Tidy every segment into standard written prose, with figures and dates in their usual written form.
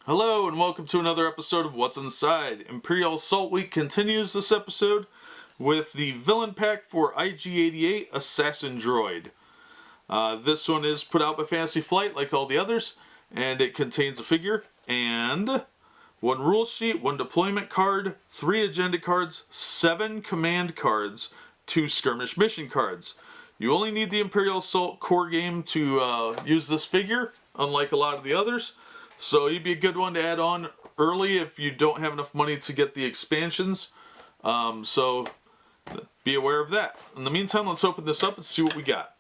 Hello and welcome to another episode of What's Inside. Imperial Assault Week continues this episode with the villain pack for IG-88 Assassin Droid. This one is put out by Fantasy Flight like all the others, and it contains a figure and one rule sheet, one deployment card, 3 agenda cards, 7 command cards, 2 skirmish mission cards. You only need the Imperial Assault core game to use this figure, unlike a lot of the others. So he'd be a good one to add on early if you don't have enough money to get the expansions. So be aware of that. In the meantime, let's open this up and see what we got.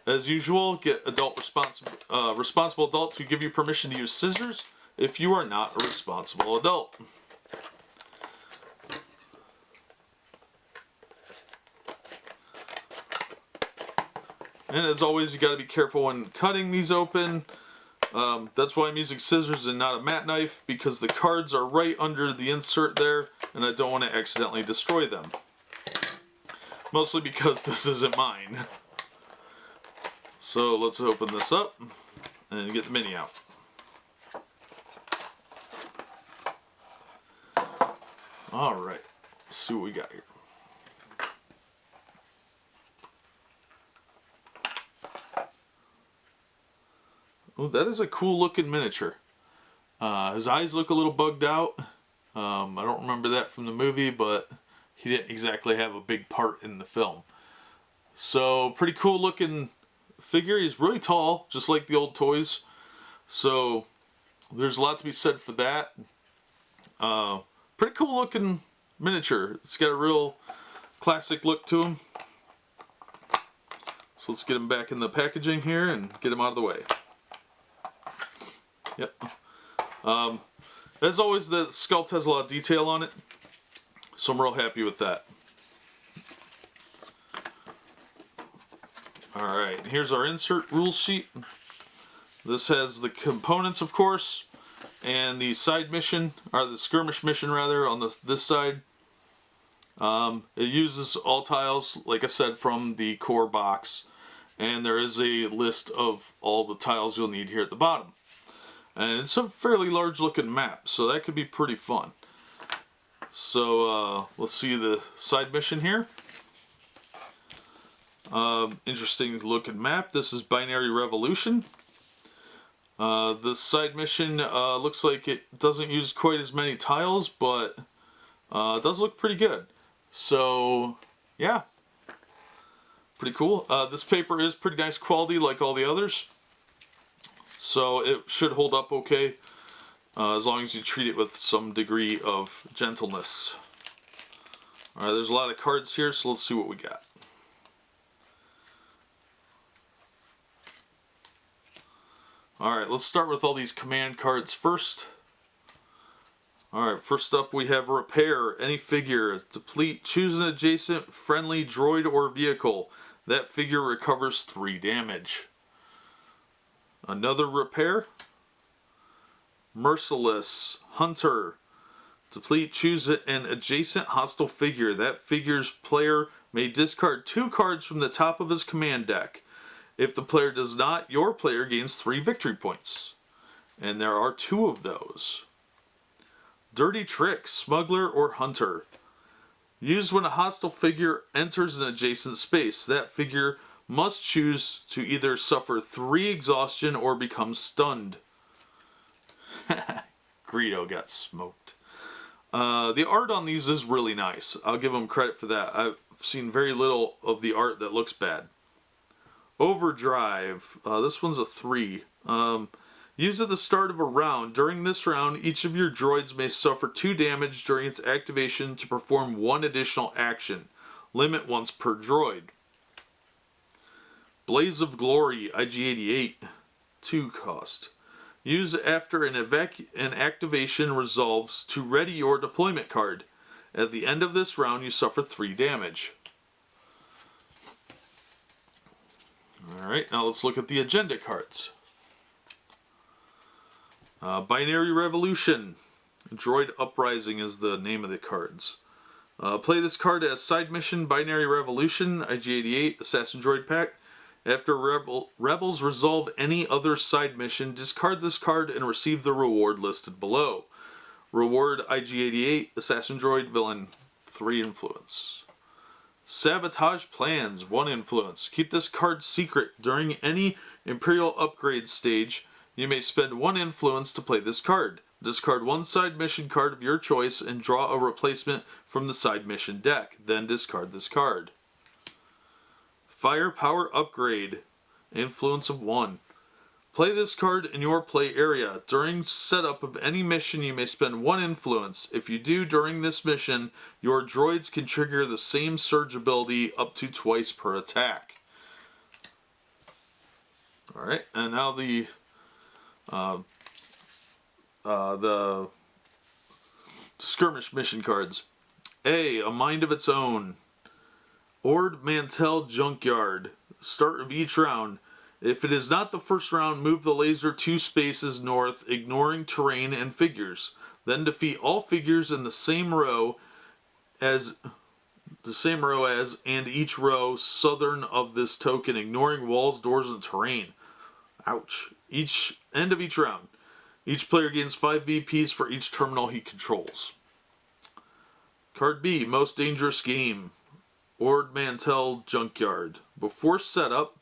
As usual, get responsible adult to give you permission to use scissors if you are not a responsible adult. And as always, you got to be careful when cutting these open. That's why I'm using scissors and not a mat knife, because the cards are right under the insert there and I don't want to accidentally destroy them. Mostly because this isn't mine. So let's open this up and get the mini out. Alright, let's see what we got here. Oh, that is a cool looking miniature. His eyes look a little bugged out. I don't remember that from the movie, but he didn't exactly have a big part in the film. So, pretty cool looking figure. He's really tall, just like the old toys. So, there's a lot to be said for that. Pretty cool looking miniature. It's got a real classic look to him. So let's get him back in the packaging here and get him out of the way. Yep. As always, the sculpt has a lot of detail on it, so I'm real happy with that. Alright, here's our insert rule sheet. This has the components, of course, and the side mission, or the skirmish mission rather, on this side. It uses all tiles, like I said, from the core box, and there is a list of all the tiles you'll need here at the bottom. And it's a fairly large looking map, so that could be pretty fun. So let's see the side mission here. Interesting looking map. This is Binary Revolution. This side mission looks like it doesn't use quite as many tiles, but it does look pretty good. So yeah, pretty cool. This paper is pretty nice quality like all the others. So it should hold up okay, as long as you treat it with some degree of gentleness. Alright, there's a lot of cards here, so let's see what we got. Alright, let's start with all these command cards first. Alright, first up we have Repair. Any figure. Deplete. Choose an adjacent friendly droid or vehicle. That figure recovers 3 damage. Another Repair. Merciless. Hunter. Deplete. Choose an adjacent hostile figure. That figure's player may discard 2 cards from the top of his command deck. If the player does not, your player gains 3 victory points. And there are 2 of those. Dirty Trick. Smuggler or Hunter. Used when a hostile figure enters an adjacent space. That figure must choose to either suffer 3 exhaustion or become stunned. Greedo got smoked. The art on these is really nice. I'll give them credit for that. I've seen very little of the art that looks bad. Overdrive. This one's a 3. Used at the start of a round. During this round, each of your droids may suffer 2 damage during its activation to perform 1 additional action. Limit once per droid. Blaze of Glory, IG-88, 2 cost. Use after an activation resolves to ready your deployment card. At the end of this round, you suffer 3 damage. Alright, now let's look at the agenda cards. Binary Revolution. Droid Uprising is the name of the cards. Play this card as side mission Binary Revolution, IG-88, Assassin Droid Pack. After rebels resolve any other side mission, discard this card and receive the reward listed below. Reward IG-88, Assassin Droid, Villain, 3 influence. Sabotage Plans, 1 influence. Keep this card secret. During any Imperial upgrade stage, you may spend 1 influence to play this card. Discard 1 side mission card of your choice and draw a replacement from the side mission deck. Then discard this card. Firepower Upgrade, influence of 1. Play this card in your play area. During setup of any mission, you may spend 1 influence. If you do during this mission, your droids can trigger the same surge ability up to twice per attack. Alright, and now the skirmish mission cards. A Mind of Its Own. Ord Mantell Junkyard. Start of each round. If it is not the first round, move the laser 2 spaces north, ignoring terrain and figures. Then defeat all figures in the same row as and each row southern of this token, ignoring walls, doors, and terrain. Ouch. End of each round. Each player gains 5 VPs for each terminal he controls. Card B, Most Dangerous Game. Ord Mantell Junkyard. Before setup,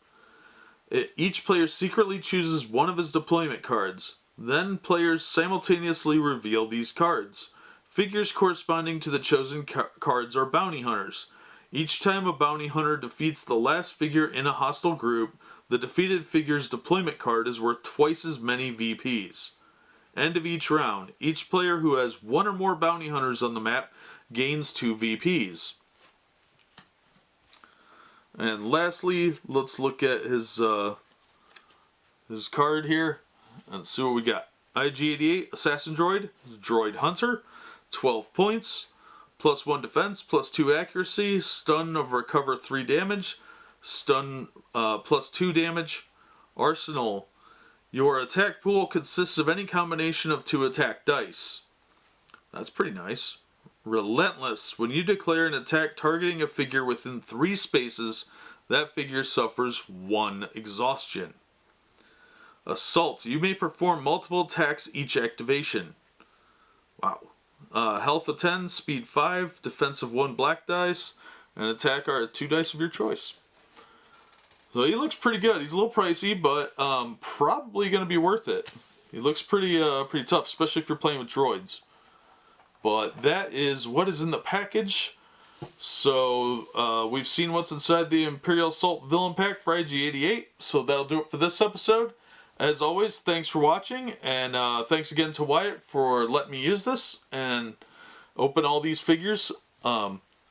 each player secretly chooses one of his deployment cards. Then players simultaneously reveal these cards. Figures corresponding to the chosen cards are bounty hunters. Each time a bounty hunter defeats the last figure in a hostile group, the defeated figure's deployment card is worth twice as many VPs. End of each round. Each player who has 1 or more bounty hunters on the map gains 2 VPs. And lastly, let's look at his card here and see what we got. IG-88, Assassin Droid, Droid Hunter, 12 points, plus 1 defense, plus 2 accuracy, stun of recover 3 damage, stun plus 2 damage. Arsenal. Your attack pool consists of any combination of 2 attack dice. That's pretty nice. Relentless. When you declare an attack targeting a figure within 3 spaces, that figure suffers 1 exhaustion. Assault. You may perform multiple attacks each activation. Wow. Health of 10, speed 5, defense of 1 black dice, and attack are 2 dice of your choice. So he looks pretty good. He's a little pricey, but probably going to be worth it. He looks pretty tough, especially if you're playing with droids. But that is what is in the package. So we've seen what's inside the Imperial Assault Villain Pack for IG-88. So that'll do it for this episode. As always, thanks for watching. And thanks again to Wyatt for letting me use this and open all these figures.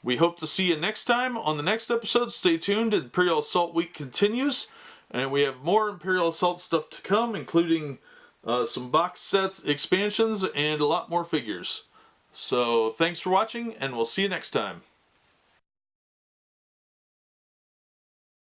We hope to see you next time on the next episode. Stay tuned. Imperial Assault Week continues. And we have more Imperial Assault stuff to come, including some box sets, expansions, and a lot more figures. So thanks for watching, and we'll see you next time.